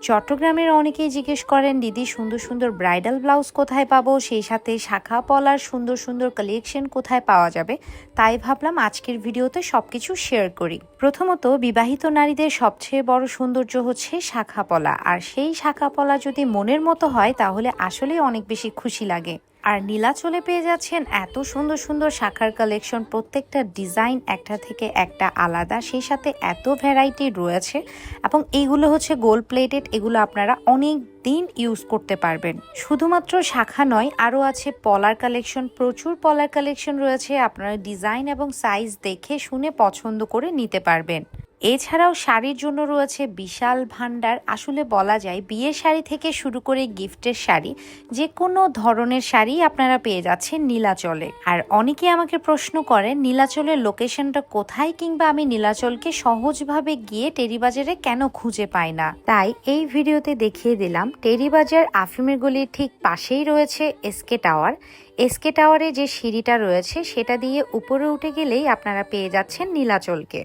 চট্টগ্রামের অনেকেই জিজ্ঞেস করেন দিদি সুন্দর সুন্দর ব্রাইডাল ব্লাউজ কোথায় পাবো, সেই সাথে শাখা পলার সুন্দর সুন্দর কালেকশন কোথায় পাওয়া যাবে। তাই ভাবলাম আজকের ভিডিওতে সবকিছু শেয়ার করি। প্রথমত, বিবাহিত নারীদের সবচেয়ে বড় সৌন্দর্য হচ্ছে শাখা পলা, আর সেই শাখা পলা যদি মনের মতো হয় তাহলে আসলেই অনেক বেশি খুশি লাগে। আর নীলাচলে পেয়ে যাচ্ছেন এত সুন্দর সুন্দর শাখার কালেকশন, প্রত্যেকটা ডিজাইন একটা থেকে একটা আলাদা, সেই সাথে এত ভ্যারাইটি রয়েছে এবং এইগুলো হচ্ছে গোল্ড প্লেটেড। এগুলো আপনারা অনেক দিন ইউজ করতে পারবেন। শুধুমাত্র শাখা নয়, আরও আছে পলার কালেকশন, প্রচুর পলার কালেকশন রয়েছে। আপনারা ডিজাইন এবং সাইজ দেখে শুনে পছন্দ করে নিতে পারবেন। এছাড়াও শাড়ির জন্য রয়েছে বিশাল ভান্ডার। আসলে বলা যায় বিয়ের শাড়ি থেকে শুরু করে গিফটের শাড়ি, যে কোনো ধরনের শাড়ি আপনারা পেয়ে যাচ্ছেন নীলাচলে। আর অনেকে আমাকে প্রশ্ন করেন নীলাচলের লোকেশনটা কোথায়, কিংবা আমি নীলাচলকে সহজভাবে গিয়ে টেরিবাজারে কেন খুঁজে পাই না। তাই এই ভিডিওতে দেখিয়ে দিলাম টেরিবাজার আফিমের গলির ঠিক পাশেই রয়েছে এসকে টাওয়ার। এসকে টাওয়ারে যে সিঁড়িটা রয়েছে সেটা দিয়ে উপরে উঠে গেলেই আপনারা পেয়ে যাচ্ছেন নীলাচলকে।